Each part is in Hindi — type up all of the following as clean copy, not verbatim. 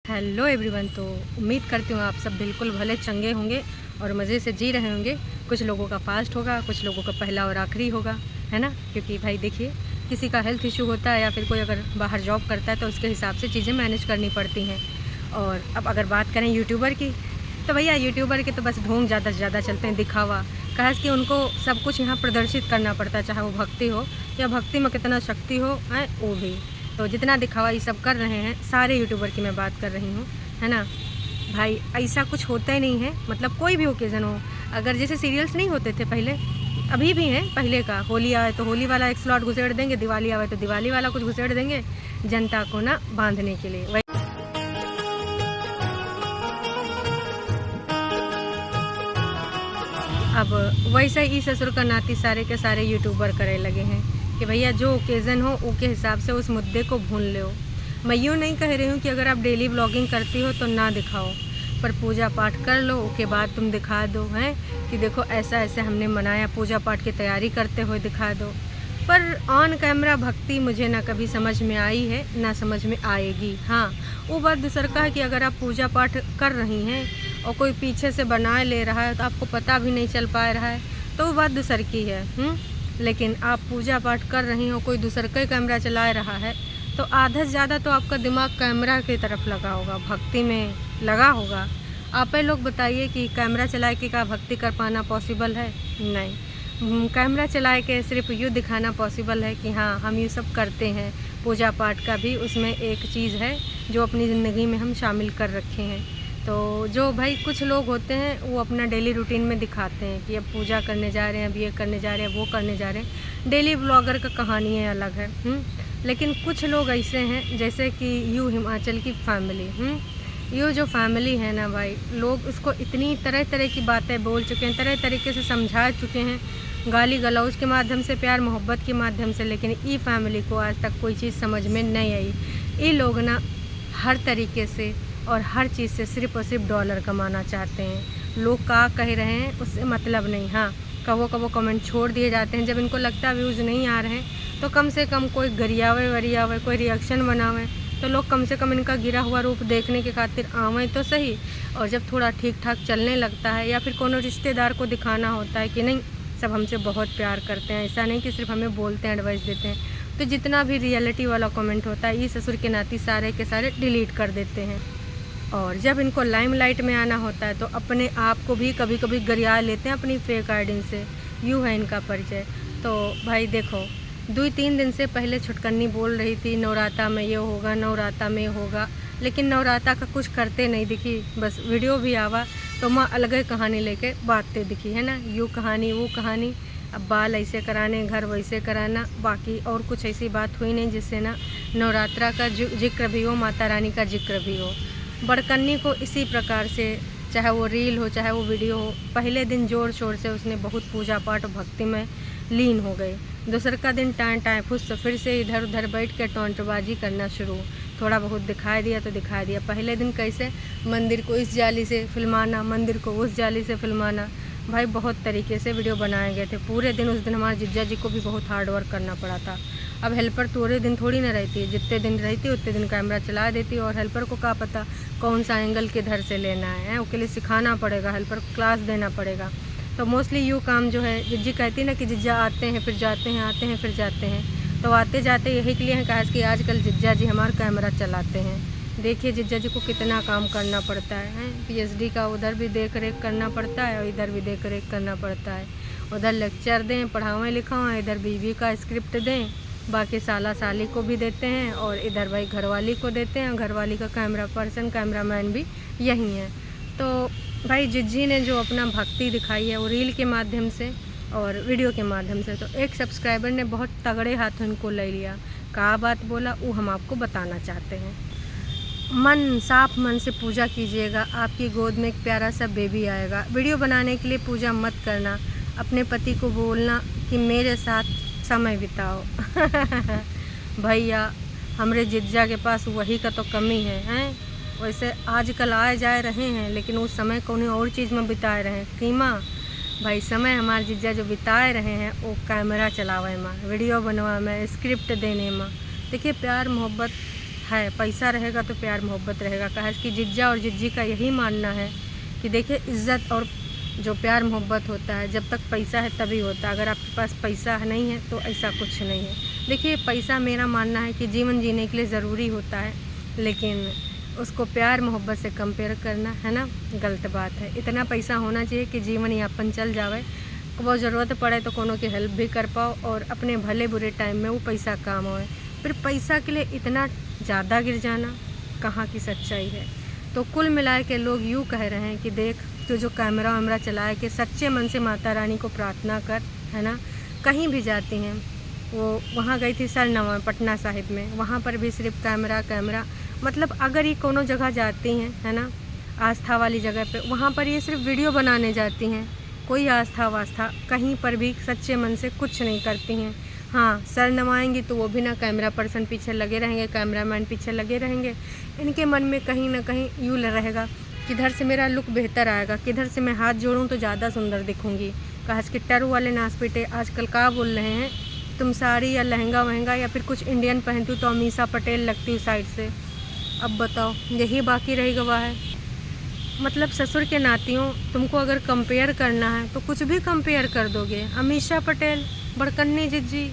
Hello everyone. तो उम्मीद करती हूँ आप सब बिल्कुल भले चंगे होंगे और मज़े से जी रहे होंगे। कुछ लोगों का फास्ट होगा, कुछ लोगों का पहला और आखिरी होगा, है ना। क्योंकि भाई देखिए, किसी का हेल्थ इशू होता है या फिर कोई अगर बाहर जॉब करता है तो उसके हिसाब से चीज़ें मैनेज करनी पड़ती हैं। और अब अगर बात करें यूट्यूबर की, तो भैया यूट्यूबर के तो बस ढोंग ज़्यादा से ज़्यादा चलते हैं, दिखावा। कहा कि उनको सब कुछ यहाँ प्रदर्शित करना पड़ता है, चाहे वो भक्ति हो या भक्ति में कितना शक्ति हो है वो भी। तो जितना दिखावा ये सब कर रहे हैं, सारे यूट्यूबर की मैं बात कर रही हूँ, है ना। भाई ऐसा कुछ होता ही नहीं है, मतलब कोई भी ओकेज़न हो। अगर जैसे सीरियल्स नहीं होते थे पहले, अभी भी हैं, पहले का होली आए तो होली वाला एक स्लॉट घुसेड़ देंगे, दिवाली आए तो दिवाली वाला कुछ घुसेड़ देंगे जनता को ना बांधने के लिए। अब वैसा ही ससुर का नाती सारे के सारे यूट्यूबर करे लगे हैं कि भैया जो ओकेज़न हो उसके हिसाब से उस मुद्दे को भून लो। मैं यूँ नहीं कह रही हूँ कि अगर आप डेली ब्लॉगिंग करती हो तो ना दिखाओ, पर पूजा पाठ कर लो, उसके बाद तुम दिखा दो हैं कि देखो ऐसा ऐसे हमने मनाया, पूजा पाठ की तैयारी करते हुए दिखा दो। पर ऑन कैमरा भक्ति मुझे ना कभी समझ में आई है ना समझ में आएगी। हाँ, वो बात दूसर का है कि अगर आप पूजा पाठ कर रही हैं और कोई पीछे से बना ले रहा है तो आपको पता भी नहीं चल पा रहा है, तो वो बात दूसर की है। लेकिन आप पूजा पाठ कर रही हो, कोई दूसर का कैमरा चला रहा है, तो आधा से ज़्यादा तो आपका दिमाग कैमरा की तरफ लगा होगा, भक्ति में लगा होगा। आप लोग बताइए कि कैमरा चला के क्या भक्ति कर पाना पॉसिबल है? नहीं। कैमरा चला के सिर्फ यूँ दिखाना पॉसिबल है कि हाँ हम ये सब करते हैं। पूजा पाठ का भी उसमें एक चीज़ है जो अपनी ज़िंदगी में हम शामिल कर रखे हैं। तो जो भाई कुछ लोग होते हैं वो अपना डेली रूटीन में दिखाते हैं कि अब पूजा करने जा रहे हैं, अब ये करने जा रहे हैं, वो करने जा रहे हैं। डेली ब्लॉगर का कहानी है अलग है। लेकिन कुछ लोग ऐसे हैं जैसे कि यू हिमाचल की फैमिली, यू जो फैमिली है ना भाई, लोग उसको इतनी तरह तरह की बातें बोल चुके हैं, तरह तरीके से समझा चुके हैं, गाली गलौज के माध्यम से, प्यार मोहब्बत के माध्यम से, लेकिन ई फैमिली को आज तक कोई चीज़ समझ में नहीं आई। ये लोग ना हर तरीके से और हर चीज़ से सिर्फ और सिर्फ डॉलर कमाना चाहते हैं। लोग क्या कह रहे हैं उससे मतलब नहीं। हाँ, कबो कमेंट छोड़ दिए जाते हैं, जब इनको लगता है व्यूज़ नहीं आ रहे हैं तो कम से कम कोई गरियावे वरियावे, कोई रिएक्शन बनावे, तो लोग कम से कम इनका गिरा हुआ रूप देखने के खातिर आवें तो सही। और जब थोड़ा ठीक ठाक चलने लगता है या फिर कोनो रिश्तेदार को दिखाना होता है कि नहीं सब हमसे बहुत प्यार करते हैं, ऐसा नहीं कि सिर्फ हमें बोलते हैं, एडवाइस देते हैं, तो जितना भी रियलिटी वाला कमेंट होता है ये ससुर के नाती सारे के सारे डिलीट कर देते हैं। और जब इनको लाइमलाइट में आना होता है तो अपने आप को भी कभी कभी गरिया लेते हैं अपनी फेक आईडी से। यूँ है इनका परिचय। तो भाई देखो, 2-3 दिन से पहले छुटकन्नी बोल रही थी नवराता में ये होगा, नवराता में होगा, लेकिन नवराता का कुछ करते नहीं दिखी। बस वीडियो भी आवा तो माँ अलग ही कहानी लेके बातते दिखी, है ना। यूँ कहानी वो कहानी, अब बाल ऐसे कराने, घर वैसे कराना, बाकी और कुछ ऐसी बात हुई नहीं जिससे ना नवरात्रा का जिक्र भी हो, माता रानी का जिक्र भी हो। बड़कन्नी को इसी प्रकार से, चाहे वो रील हो चाहे वो वीडियो हो, पहले दिन ज़ोर शोर से उसने बहुत पूजा पाठ भक्ति में लीन हो गई। दूसरे का दिन टाँ फुस फिर से इधर उधर बैठ के टोंटबाजी करना शुरू। थोड़ा बहुत दिखाई दिया तो दिखाई दिया। पहले दिन कैसे मंदिर को इस जाली से फिल्माना, मंदिर को उस जाली से फिल्माना, भाई बहुत तरीके से वीडियो बनाए गए थे। पूरे दिन उस दिन हमारे जिज्जा जी को भी बहुत हार्ड वर्क करना पड़ा था। अब हेल्पर पूरे दिन थोड़ी ना रहती है, जितने दिन रहती है उतने दिन कैमरा चला देती है, और हेल्पर को क्या पता कौन सा एंगल किधर से लेना है, उसके लिए सिखाना पड़ेगा, हेल्पर को क्लास देना पड़ेगा। तो मोस्टली यूँ काम जो है, जिज्जी कहती ना कि जिज्जा आते हैं फिर जाते हैं, आते हैं फिर जाते हैं, तो आते जाते यही के लिए हैं कहा कि आजकल जिज्जा जी हमारा कैमरा चलाते हैं। देखिए जिज्जा जी को कितना काम करना पड़ता है। पीएचडी का उधर भी देख रेख करना पड़ता है और इधर भी देख रेख करना पड़ता है। उधर लेक्चर दें, पढ़ावें लिखावें, इधर बीवी का स्क्रिप्ट दें, बाकी साला साली को भी देते हैं, और इधर भाई घरवाली को देते हैं। घरवाली का कैमरा पर्सन, कैमरामैन भी यही है। तो भाई जिज्जी ने जो अपना भक्ति दिखाई है वो रील के माध्यम से और वीडियो के माध्यम से, तो एक सब्सक्राइबर ने बहुत तगड़े हाथों इनको ले लिया। क्या बात बोला वो हम आपको बताना चाहते हैं। मन साफ मन से पूजा कीजिएगा, आपकी गोद में एक प्यारा सा बेबी आएगा। वीडियो बनाने के लिए पूजा मत करना, अपने पति को बोलना कि मेरे साथ समय बिताओ। भैया हमरे जिज्जा के पास वही का तो कमी है। वैसे आजकल आए जाए रहे हैं, लेकिन उस समय कोई और चीज़ में बिताए रहे हैं। कीमा भाई समय हमारे जिज्जा जो बिताए रहे हैं वो कैमरा चलावे में, वीडियो बनवा में, स्क्रिप्ट देने में। देखिए प्यार मोहब्बत है, पैसा रहेगा तो प्यार मोहब्बत रहेगा। कहा कि जिज्जा और जिज्जी का यही मानना है कि देखिए इज़्ज़त और जो प्यार मोहब्बत होता है जब तक पैसा है तभी होता है। अगर आपके पास पैसा नहीं है तो ऐसा कुछ नहीं है। देखिए पैसा मेरा मानना है कि जीवन जीने के लिए ज़रूरी होता है, लेकिन उसको प्यार मोहब्बत से कंपेयर करना है ना गलत बात है। इतना पैसा होना चाहिए कि जीवन यापन चल जावे, वो ज़रूरत पड़े तो कोनो की हेल्प भी कर पाओ और अपने भले बुरे टाइम में वो पैसा काम होए। फिर पैसा के लिए इतना ज़्यादा गिर जाना कहाँ की सच्चाई है। तो कुल मिला के लोग यूँ कह रहे हैं कि देख तो जो कैमरा वैमरा चलाए कि सच्चे मन से माता रानी को प्रार्थना कर, है ना। कहीं भी जाती हैं, वो वहाँ गई थी सरनवा पटना साहिब में, वहाँ पर भी सिर्फ कैमरा मतलब अगर ये कोनो जगह जाती हैं, है ना, आस्था वाली जगह पे, वहाँ पर ये सिर्फ वीडियो बनाने जाती हैं। कोई आस्था वास्था कहीं पर भी सच्चे मन से कुछ नहीं करती हैं। हाँ, सर नवाएंगी तो वो भी ना कैमरा पर्सन पीछे लगे रहेंगे, कैमरामैन पीछे लगे रहेंगे। इनके मन में कहीं ना कहीं यूँ रहेगा किधर से मेरा लुक बेहतर आएगा, किधर से मैं हाथ जोड़ूं तो ज़्यादा सुंदर दिखूंगी। कहा कि टरू वाले नाच पीटे आजकल क्या बोल रहे हैं, तुम साड़ी या लहंगा वहंगा या फिर कुछ इंडियन पहनती तो अमीषा पटेल लगती हूँ साइड से। अब बताओ, यही बाकी रही गवाह है। मतलब ससुर के नातियों तुमको अगर कंपेयर करना है तो कुछ भी कंपेयर कर दोगे। अमीषा पटेल, बड़कन्नी जिज्जी,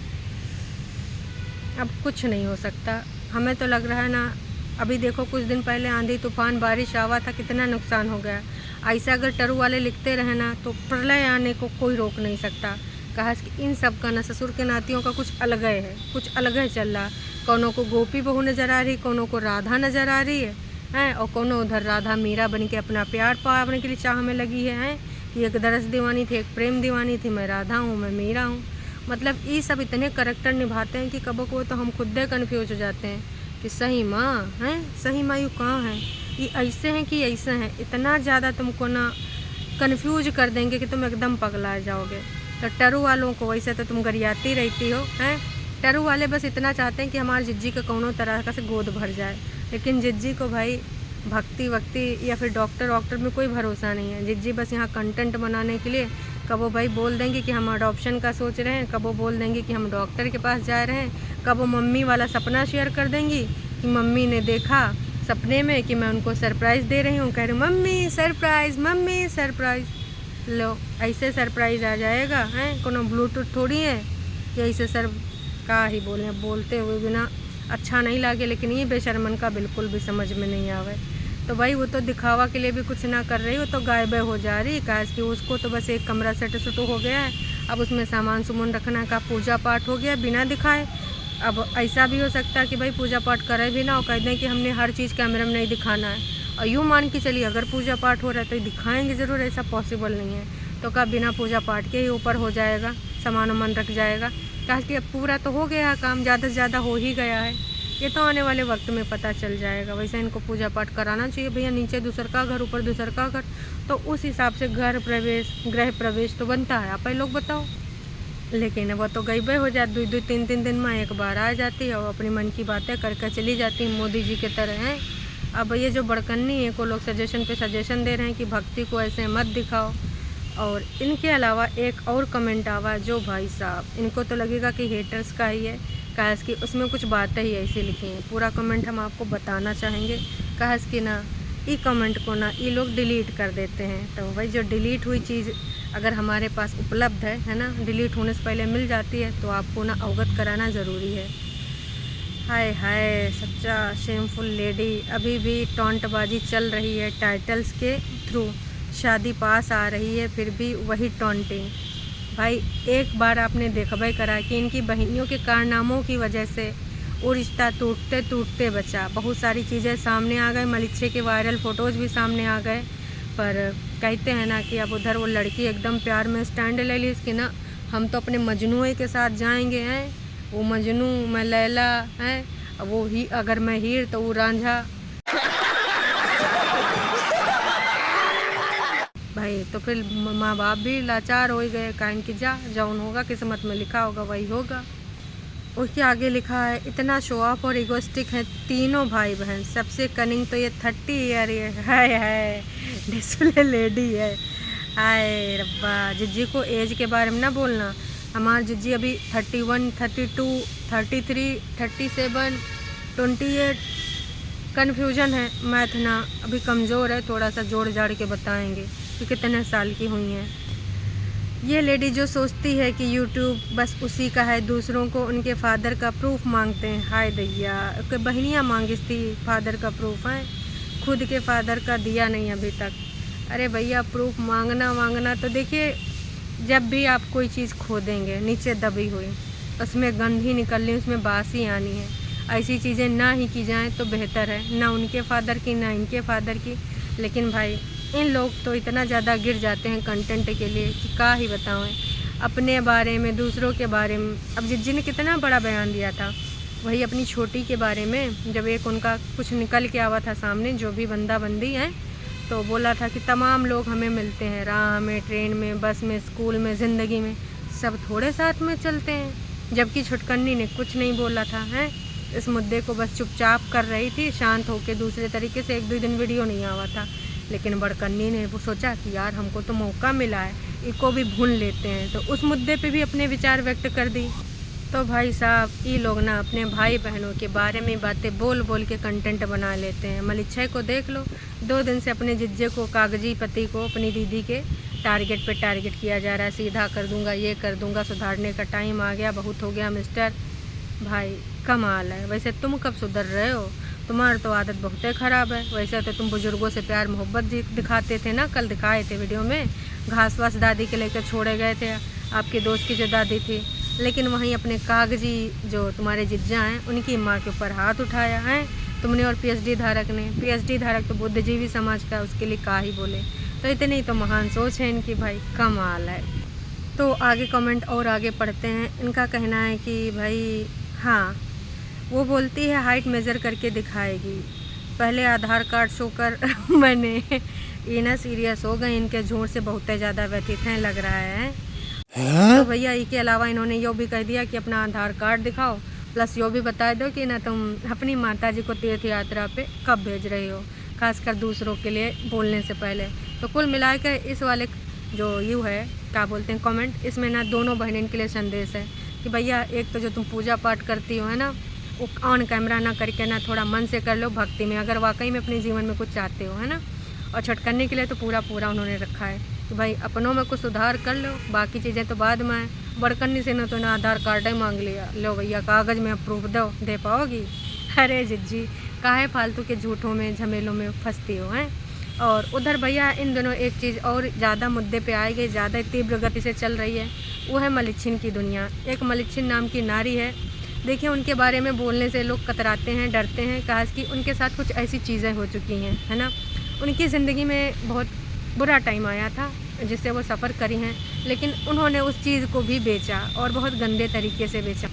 अब कुछ नहीं हो सकता। हमें तो लग रहा है ना, अभी देखो कुछ दिन पहले आंधी तूफान बारिश आवा था, कितना नुकसान हो गया। ऐसा अगर टरू वाले लिखते रहे ना तो प्रलय आने को कोई रोक नहीं सकता। कहा कि इन सब का ना ससुर के नातियों का कुछ अलग है, कुछ अलग है चल रहा। कोनो को गोपी बहू नज़र आ रही, कोनो को राधा नज़र आ रही है और कोनो उधर राधा मीरा बन के अपना प्यार पाने के लिए चाह में लगी है कि एक दरस दीवानी थी, एक प्रेम दीवानी थी, मैं राधा हूँ, मैं मीरा हूँ। मतलब ये सब इतने करैक्टर निभाते हैं कि कबो को तो हम खुद कन्फ्यूज हो जाते हैं कि सही माँ हैं, सही माँ यू कहाँ हैं, ये ऐसे हैं कि ऐसे हैं। इतना ज़्यादा तुमको ना कन्फ्यूज कर देंगे कि तुम एकदम पगला जाओगे। तो टरू वालों को वैसे तो तुम गरियाती रहती हो हैं। टरू वाले बस इतना चाहते हैं कि हमारे जिज्जी का कोनो तरह का से गोद भर जाए, लेकिन जिज्जी को भाई भक्ति वक्ति या फिर डॉक्टर वॉक्टर में कोई भरोसा नहीं है। जिज्जी बस यहाँ कंटेंट बनाने के लिए कब वो भाई बोल देंगे कि हम अडॉप्शन का सोच रहे हैं, कब वो बोल देंगे कि हम डॉक्टर के पास जा रहे हैं, कब वो मम्मी वाला सपना शेयर कर देंगी कि मम्मी ने देखा सपने में कि मैं उनको सरप्राइज़ दे रही हूँ, कह रही मम्मी सरप्राइज़, मम्मी सरप्राइज़। लो ऐसे सरप्राइज़ आ जाएगा हैं, कोनो ब्लूटूथ थोड़ी है कि ऐसे सर का ही बोलते हुए बिना अच्छा नहीं लगे। लेकिन ये बेशर्मन का बिल्कुल भी समझ में नहीं आवे। तो भाई वो तो दिखावा के लिए भी कुछ ना कर रही, वो तो गायब हो जा रही। कहा कि उसको तो बस एक कमरा सेट हो गया है, अब उसमें सामान सुमन रखना का पूजा पाठ हो गया बिना दिखाए। अब ऐसा भी हो सकता है कि भाई पूजा पाठ करे भी ना और कह दें कि हमने हर चीज़ कैमरे में नहीं दिखाना है, और यूँ मान के चलिए अगर पूजा पाठ हो रहा है तो दिखाएंगे ज़रूर, ऐसा पॉसिबल नहीं है। तो कहा बिना पूजा पाठ के ही ऊपर हो जाएगा, सामान वामान रख जाएगा। कहा कि अब पूरा तो हो गया काम, ज़्यादा से ज़्यादा हो ही गया है, ये तो आने वाले वक्त में पता चल जाएगा। वैसे इनको पूजा पाठ कराना चाहिए भैया, नीचे दूसर का घर ऊपर दूसर का घर, तो उस हिसाब से गृह प्रवेश तो बनता है। आप ही लोग बताओ। लेकिन वो तो गई हो जाती, 2-2 दिन में एक बार आ जाती है और अपनी मन की बातें करके चली जाती है, मोदी जी के तरह हैं। अब ये जो बड़कन्नी है को लोग सजेशन पे सजेशन दे रहे हैं कि भक्ति को ऐसे मत दिखाओ। और इनके अलावा एक और कमेंट आवा जो भाई साहब इनको तो लगेगा कि हेटर्स का ही है, काश कि उसमें कुछ बातें ही ऐसी लिखी हैं। पूरा कमेंट हम आपको बताना चाहेंगे। काश कि ना ई कमेंट को ना ये लोग डिलीट कर देते हैं। तो भाई जो डिलीट हुई चीज़ अगर हमारे पास उपलब्ध है ना, डिलीट होने से पहले मिल जाती है, तो आपको ना अवगत कराना ज़रूरी है। हाय हाय, सच्चा शेमफुल लेडी, अभी भी टॉन्टबाजी चल रही है टाइटल्स के थ्रू। शादी पास आ रही है फिर भी वही टॉन्टिंग। भाई एक बार आपने देखा करा कि इनकी बहनियों के कारनामों की वजह से वो रिश्ता टूटते टूटते बचा। बहुत सारी चीज़ें सामने आ गए, मलिच्छे के वायरल फ़ोटोज़ भी सामने आ गए। पर कहते हैं ना कि अब उधर वो लड़की एकदम प्यार में स्टैंड ले ली इसकी ना, हम तो अपने मजनू के साथ जाएंगे हैं, वो मजनू मैं लैला हैं, वो ही अगर मैं हीर तो वो रांझा। भाई तो फिर माँ बाप भी लाचार हो गए, कारण कि जौन होगा किस्मत में लिखा होगा वही होगा। उसके आगे लिखा है, इतना शो ऑफ और इगोस्टिक है तीनों भाई बहन, सबसे कनिंग तो ये 30 ईयर है डिस्प्ले लेडी है। हाय रब्बा, जिज्जी को एज के बारे में ना बोलना। हमारी जिज्जी अभी 31, 32, 33, 37, 28 कन्फ्यूजन है, मैथ ना अभी कमज़ोर है, थोड़ा सा जोड़ जाड़ के बताएंगे कि कितने साल की हुई हैं। ये लेडी जो सोचती है कि यूट्यूब बस उसी का है, दूसरों को उनके फादर का प्रूफ मांगते हैं। हाय दैया, बहनियाँ मांगी थी फादर का प्रूफ है, खुद के फादर का दिया नहीं अभी तक। अरे भैया प्रूफ मांगना तो देखिए, जब भी आप कोई चीज़ खोदेंगे नीचे दबी हुई, उसमें गंधी निकलनी, उसमें बासी आनी है, ऐसी चीज़ें ना ही की जाएं तो बेहतर है, ना उनके फादर की ना इनके फादर की। लेकिन भाई इन लोग तो इतना ज़्यादा गिर जाते हैं कंटेंट के लिए कि क्या ही बताएं, अपने बारे में, दूसरों के बारे में। अब जिज्जी ने कितना बड़ा बयान दिया था, वही अपनी छोटी के बारे में, जब एक उनका कुछ निकल के आवा था सामने, जो भी बंदा बंदी है, तो बोला था कि तमाम लोग हमें मिलते हैं, राह में, ट्रेन में, बस में, स्कूल में, ज़िंदगी में, सब थोड़े साथ में चलते हैं। जबकि छुटकन्नी ने कुछ नहीं बोला था, हैं इस मुद्दे को बस चुपचाप कर रही थी, शांत होकर दूसरे तरीके से। 1-2 दिन वीडियो नहीं आवा था, लेकिन बड़कन्नी ने वो सोचा कि यार हमको तो मौका मिला है, इसको भी भून लेते हैं, तो उस मुद्दे पे भी अपने विचार व्यक्त कर दी। तो भाई साहब, ये लोग ना अपने भाई बहनों के बारे में बातें बोल बोल के कंटेंट बना लेते हैं। मलिच्छय को देख लो, 2 दिन से अपने जिज्जे को, कागजी पति को, अपनी दीदी के टारगेट पे टारगेट किया जा रहा है, सीधा कर दूंगा, ये कर दूंगा, सुधारने का टाइम आ गया, बहुत हो गया मिस्टर। भाई कमाल है। वैसे तुम कब सुधर रहे हो, तुम्हारी तो आदत बहुत ही ख़राब है। वैसे तो तुम बुजुर्गों से प्यार मोहब्बत दिखाते थे ना, कल दिखाए थे वीडियो में, घास वास दादी के लेकर छोड़े गए थे, आपके दोस्त की जो दादी थी। लेकिन वहीं अपने कागजी जो तुम्हारे जिज्जा हैं, उनकी माँ के ऊपर हाथ उठाया है तुमने और पीएचडी धारक ने। पीएचडी धारक तो बुद्धिजीवी समाज का, उसके लिए क्या ही बोले। तो इतनी तो महान सोच है इनकी, भाई कमाल है। तो आगे कमेंट और आगे पढ़ते हैं। इनका कहना है कि भाई हाँ, वो बोलती है हाइट मेज़र करके दिखाएगी, पहले आधार कार्ड शो कर मैंने ये ना सीरियस हो गए, इनके झूठ से बहुत ज़्यादा व्यथित हैं लग रहा है। तो भैया इसके अलावा इन्होंने यो भी कह दिया कि अपना आधार कार्ड दिखाओ, प्लस यो भी बता दो कि ना तुम अपनी माता जी को तीर्थ यात्रा पे कब भेज रहे हो, खासकर दूसरों के लिए बोलने से पहले। तो कुल मिलाकर इस वाले जो यू है, क्या बोलते हैं, कमेंट, इसमें ना दोनों बहनों के लिए संदेश है कि भैया एक तो जो तुम पूजा पाठ करती हो है ना, वो ऑन कैमरा ना करके ना थोड़ा मन से कर लो, भक्ति में, अगर वाकई में अपने जीवन में कुछ चाहते हो, है ना। और छटकने के लिए तो पूरा उन्होंने रखा है कि भाई अपनों में कुछ सुधार कर लो, बाकी चीज़ें तो बाद में। बड़कन्नी से ना तो ना आधार कार्ड ही मांग लिया, लो भैया कागज़ में अप्रूव दे पाओगी। अरे जिज्जी, काहे फालतू के झूठों में झमेलों में फंसती हो हैं। और उधर भैया इन दोनों एक चीज़ और ज़्यादा मुद्दे पे आई गई, ज़्यादा तीव्र गति से चल रही है, वो है मलिच्छिन की दुनिया। एक मलिच्छिन नाम की नारी है, देखिए उनके बारे में बोलने से लोग कतराते हैं, डरते हैं, कहा कि उनके साथ कुछ ऐसी चीज़ें हो चुकी हैं, है ना। उनकी ज़िंदगी में बहुत बुरा टाइम आया था जिससे वो सफ़र करी हैं, लेकिन उन्होंने उस चीज़ को भी बेचा और बहुत गंदे तरीके से बेचा।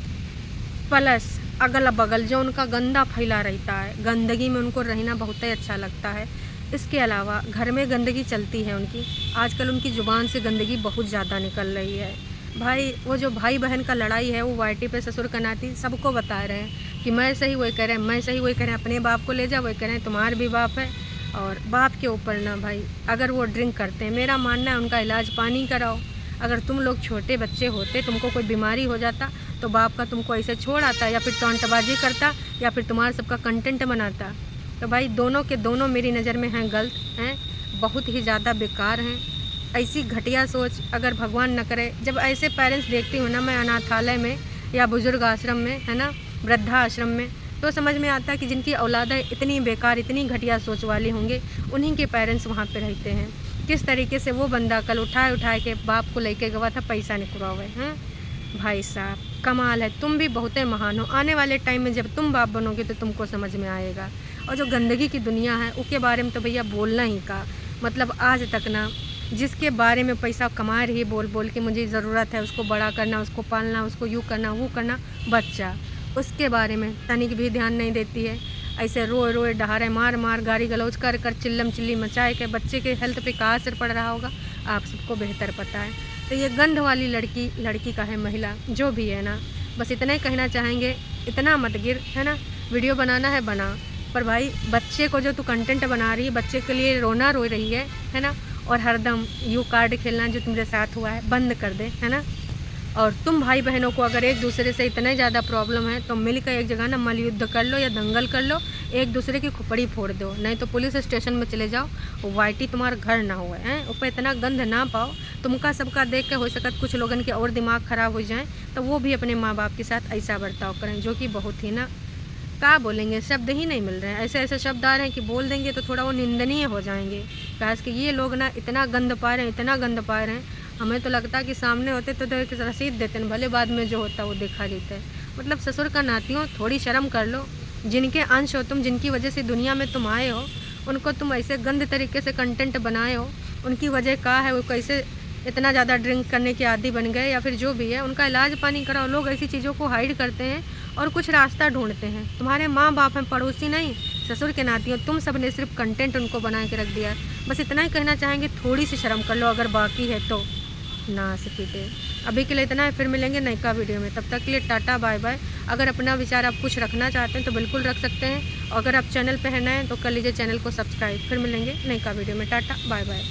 प्लस अगल बगल जो उनका गंदा फैला रहता है, गंदगी में उनको रहना बहुत ही अच्छा लगता है। इसके अलावा घर में गंदगी चलती है उनकी, आजकल उनकी ज़ुबान से गंदगी बहुत ज़्यादा निकल रही है। भाई वो जो भाई बहन का लड़ाई है, वो वाईटी पे ससुर का नाती सबको बता रहे हैं कि मैं सही वही करें, मैं सही वही करें, अपने बाप को ले जा वही करें, तुम्हारा भी बाप है। और बाप के ऊपर ना भाई, अगर वो ड्रिंक करते हैं, मेरा मानना है उनका इलाज पानी कराओ। अगर तुम लोग छोटे बच्चे होते, तुमको कोई बीमारी हो जाता, तो बाप का तुमको ऐसे छोड़ आता, या फिर टॉन्टबाजी करता, या फिर तुम्हारा सबका कंटेंट बनाता। तो भाई दोनों के दोनों मेरी नज़र में हैं गलत हैं, बहुत ही ज़्यादा बेकार हैं। ऐसी घटिया सोच अगर भगवान न करे, जब ऐसे पेरेंट्स देखती हूँ ना मैं अनाथालय में या बुजुर्ग आश्रम में, है ना, वृद्धा आश्रम में, तो समझ में आता है कि जिनकी औलादें इतनी बेकार, इतनी घटिया सोच वाली होंगे, उन्हीं के पेरेंट्स वहाँ पे रहते हैं। किस तरीके से वो बंदा कल उठाए के बाप को लेके गवा था, पैसा निकलवा हुए हैं। भाई साहब कमाल है, तुम भी बहुत महान हो। आने वाले टाइम में जब तुम बाप बनोगे तो तुमको समझ में आएगा। और जो गंदगी की दुनिया है उसके बारे में तो भैया बोलना ही का मतलब, आज तक ना जिसके बारे में पैसा कमा रही बोल बोल के मुझे ज़रूरत है उसको बड़ा करना, उसको पालना, उसको यूँ करना वो करना, बच्चा, उसके बारे में तनिक भी ध्यान नहीं देती है। ऐसे रोए रोए डहारे मार मार गाली गलौज कर कर चिल्लम चिल्ली मचाए के बच्चे के हेल्थ पे क्या असर पड़ रहा होगा आप सबको बेहतर पता है। तो ये गंध वाली लड़की का है, महिला जो भी है ना, बस इतना ही कहना चाहेंगे, इतना मत गिर, है ना। वीडियो बनाना है बना, पर भाई बच्चे को जो तू कंटेंट बना रही है, बच्चे के लिए रोना रो रही है ना, और हरदम यू कार्ड खेलना जो तुम्हारे साथ हुआ है बंद कर दे, है ना। और तुम भाई बहनों को अगर एक दूसरे से इतना ज़्यादा प्रॉब्लम है तो मिलकर एक जगह ना मल युद्ध कर लो या दंगल कर लो, एक दूसरे की खोपड़ी फोड़ दो, नहीं तो पुलिस स्टेशन में चले जाओ, वाइटी तुम्हारा घर ना हुआ है, ऊपर इतना गंध ना पाओ। तुमका सबका देख के हो सकता कुछ लोगन के और दिमाग ख़राब हो जाए, तो वो भी अपने माँ बाप के साथ ऐसा बर्ताव करें, जो कि बहुत ही ना क्या बोलेंगे, शब्द ही नहीं मिल रहे हैं। ऐसे ऐसे शब्द आ रहे हैं कि बोल देंगे तो थोड़ा वो निंदनीय हो जाएंगे। खास कि ये लोग ना इतना गंद पा रहे हैं, इतना गंद पा रहे हैं, हमें तो लगता है कि सामने होते तो एक रसीद देते हैं, भले बाद में जो होता है वो देखा जाता है। मतलब ससुर का नातियों, थोड़ी शर्म कर लो। जिनके अंश हो तुम, जिनकी वजह से दुनिया में तुम आए हो, उनको तुम ऐसे गंद तरीके से कंटेंट बनाए हो। उनकी वजह क्या है, वो कैसे इतना ज़्यादा ड्रिंक करने के आदी बन गए, या फिर जो भी है, उनका इलाज पानी कराओ। लोग ऐसी चीज़ों को हाइड करते हैं और कुछ रास्ता ढूंढते हैं। तुम्हारे माँ बाप हैं, पड़ोसी नहीं, ससुर के नाती हो तुम, सब ने सिर्फ कंटेंट उनको बना के रख दिया है। बस इतना ही कहना चाहेंगे, थोड़ी सी शर्म कर लो अगर बाकी है तो। ना सकीते अभी के लिए इतना है, फिर मिलेंगे नई का वीडियो में। तब तक के लिए टाटा बाय बाय। अगर अपना विचार आप कुछ रखना चाहते हैं तो बिल्कुल रख सकते हैं, और अगर आप चैनल पे हैं नए तो कर लीजिए चैनल को सब्सक्राइब। फिर मिलेंगे नई का वीडियो में, टाटा बाय बाय।